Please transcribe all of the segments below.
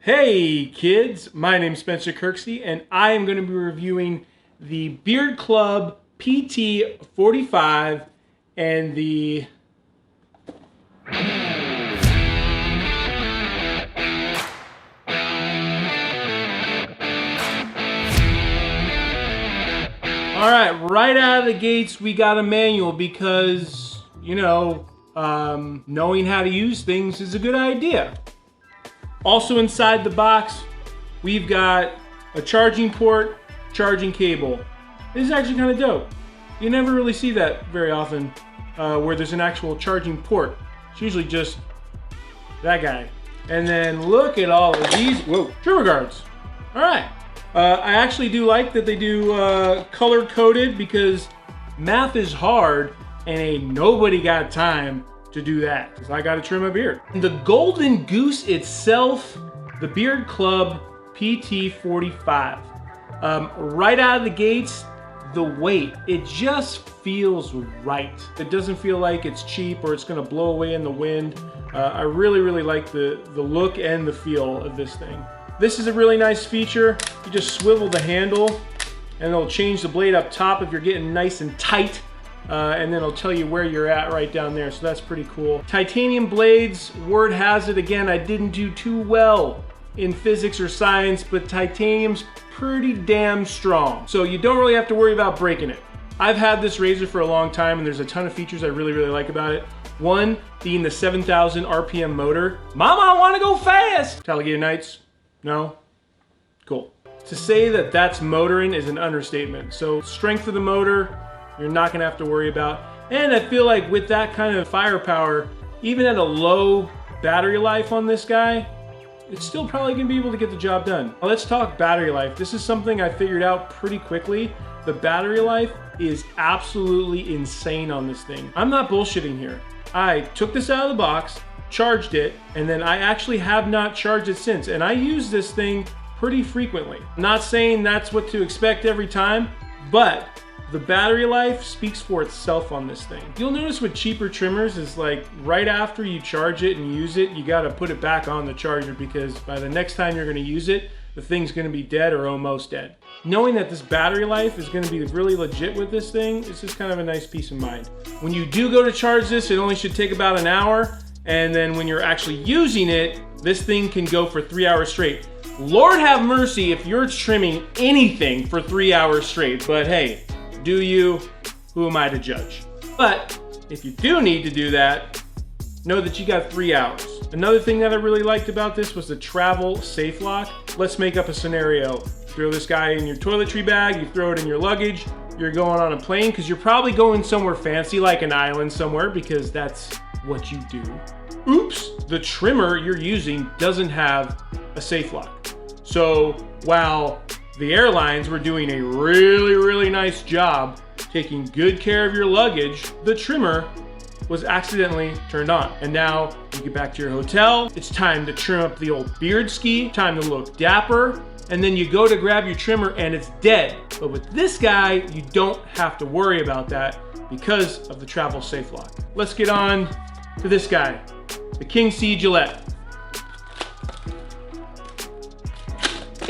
Hey kids, my name's Spencer Kirksey and I am going to be reviewing the Beard Club PT45 and the Alright, right out of the gates we got a manual because, knowing how to use things is a good idea. Also inside the box, we've got a charging port, charging cable. This is actually kind of dope. You never really see that very often where there's an actual charging port. It's usually just that guy. And then look at all of these, trimmer guards. All right. I actually do like that they do color coded because math is hard and ain't nobody got time to do that, because I gotta trim a beard. The Golden Goose itself, the Beard Club PT45. Right out of the gates, the weight, it just feels right. It doesn't feel like it's cheap or it's gonna blow away in the wind. I really like the look and the feel of this thing. This is a really nice feature. You just swivel the handle and it'll change the blade up top if you're getting nice and tight. And then it'll tell you where you're at right down there, so that's pretty cool. Titanium blades, word has it, again, I didn't do too well in physics or science, but titanium's pretty damn strong. So you don't really have to worry about breaking it. I've had this razor for a long time and there's a ton of features I really like about it. One being the 7,000 RPM motor. Mama, I wanna go fast! Alligator Nights? No? Cool. To say that that's motoring is an understatement. So strength of the motor, you're not gonna have to worry about. And I feel like with that kind of firepower, even at a low battery life on this guy, it's still probably gonna be able to get the job done. Now let's talk battery life. This is something I figured out pretty quickly. The battery life is absolutely insane on this thing. I'm not bullshitting here. I took this out of the box, charged it, and then I actually have not charged it since. And I use this thing pretty frequently. I'm not saying that's what to expect every time, but the battery life speaks for itself on this thing. You'll notice with cheaper trimmers is like right after you charge it and use it, you gotta put it back on the charger because by the next time you're gonna use it, the thing's gonna be dead or almost dead. Knowing that this battery life is gonna be really legit with this thing, it's just kind of a nice peace of mind. When you do go to charge this, it only should take about an hour. And then when you're actually using it, this thing can go for 3 hours straight. Lord have mercy if you're trimming anything for 3 hours straight, but hey, do you? Who am I to judge? But if you do need to do that, know that you got 3 hours. Another thing that I really liked about this was the travel safe lock. Let's make up a scenario. Throw this guy in your toiletry bag, you throw it in your luggage, you're going on a plane because you're probably going somewhere fancy like an island somewhere because that's what you do. Oops, the trimmer you're using doesn't have a safe lock. So while the airlines were doing a really nice job taking good care of your luggage, the trimmer was accidentally turned on. And now you get back to your hotel, it's time to trim up the old beard ski, time to look dapper, and then you go to grab your trimmer and it's dead. But with this guy, you don't have to worry about that because of the travel safe lock. Let's get on to this guy, the King C Gillette.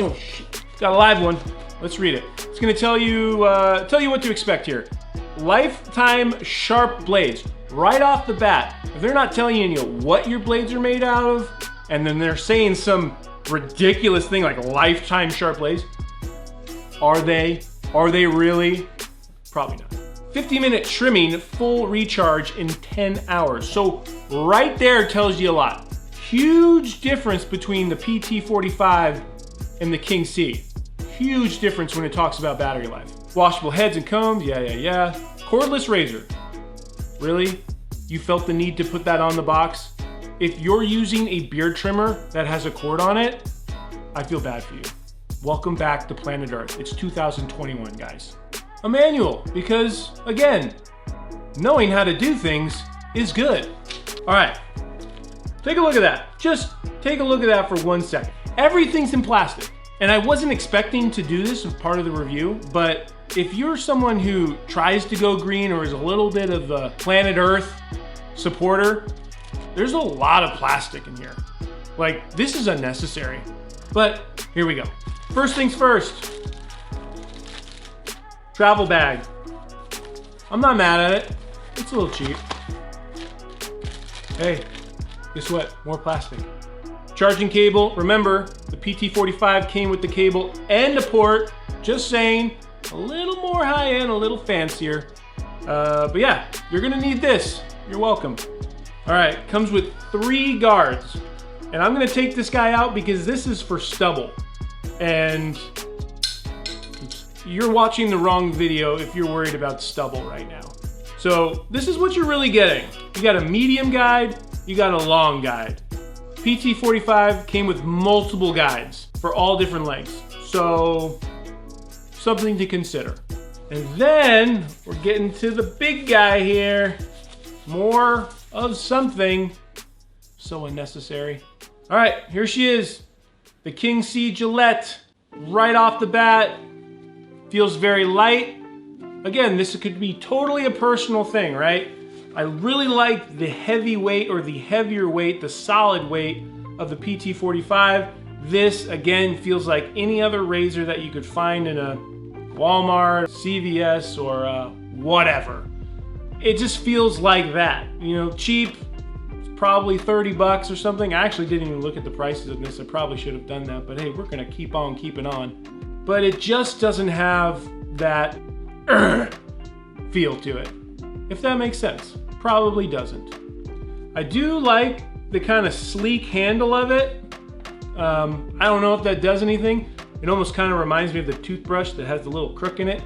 Oh shit. Got a live one. Let's read it. It's gonna tell you what to expect here. Lifetime sharp blades. Right off the bat, if they're not telling you what your blades are made out of, and then they're saying some ridiculous thing like lifetime sharp blades, are they? Are they really? Probably not. 50-minute trimming, full recharge in 10 hours. So right there tells you a lot. Huge difference between the PT45 and the King C. Huge difference when it talks about battery life. Washable heads and combs, yeah. Cordless razor. Really? You felt the need to put that on the box? If you're using a beard trimmer that has a cord on it, I feel bad for you. Welcome back to planet Earth. It's 2021, guys. A manual, because again, knowing how to do things is good. All right, take a look at that. Just take a look at that for 1 second. Everything's in plastic. And I wasn't expecting to do this as part of the review, but if you're someone who tries to go green or is a little bit of a planet Earth supporter, there's a lot of plastic in here. Like, this is unnecessary. But here we go. First things first. Travel bag. I'm not mad at it. It's a little cheap. Hey, guess what? More plastic. Charging cable. Remember, the PT45 came with the cable and a port. Just saying, a little more high-end, a little fancier. But yeah, you're gonna need this. You're welcome. All right, comes with 3 guards. And I'm gonna take this guy out because this is for stubble. And you're watching the wrong video if you're worried about stubble right now. So this is what you're really getting. You got a medium guide, you got a long guide. PT45 came with multiple guides for all different lengths. So something to consider. And then we're getting to the big guy here. More of something. So unnecessary. All right, here she is. The King C Gillette. Right off the bat. Feels very light. Again, this could be totally a personal thing, right? I really like the heavy weight or the heavier weight, the solid weight of the PT45. This, again, feels like any other razor that you could find in a Walmart, CVS, or whatever. It just feels like that. You know, cheap, probably 30 bucks or something. I actually didn't even look at the prices of this. I probably should have done that, but hey, we're gonna keep on keeping on. But it just doesn't have that feel to it, if that makes sense. Probably doesn't. I do like the kind of sleek handle of it. I don't know if that does anything. It almost kind of reminds me of the toothbrush that has the little crook in it,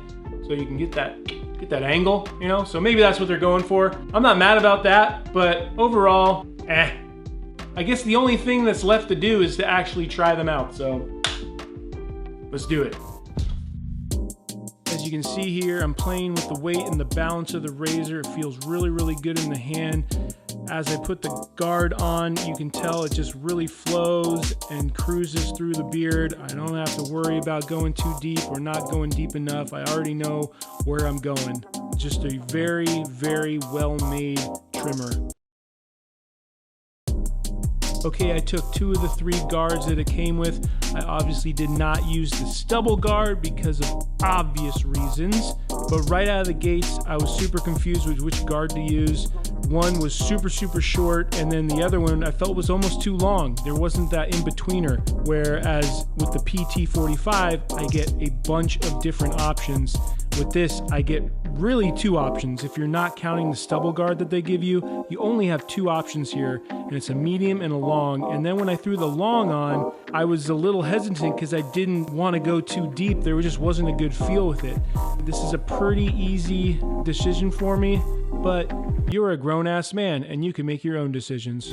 so you can get that angle, you know? So maybe that's what they're going for. I'm not mad about that, but overall, I guess the only thing that's left to do is to actually try them out, so let's do it. As you can see here, I'm playing with the weight and the balance of the razor. It feels really, really good in the hand. As I put the guard on, you can tell it just really flows and cruises through the beard. I don't have to worry about going too deep or not going deep enough. I already know where I'm going. Just a very, very well-made trimmer. Okay, I took 2 of the 3 guards that it came with. I obviously did not use the stubble guard because of obvious reasons, but right out of the gates, I was super confused with which guard to use. One was super, super short, and then the other one I felt was almost too long. There wasn't that in-betweener, whereas with the PT45, I get a bunch of different options. With this, I get really 2 options. If you're not counting the stubble guard that they give you, you only have 2 options here, and it's a medium and a long. And then when I threw the long on, I was a little hesitant because I didn't want to go too deep. There just wasn't a good feel with it. This is a pretty easy decision for me, but you're a grown-ass man and you can make your own decisions.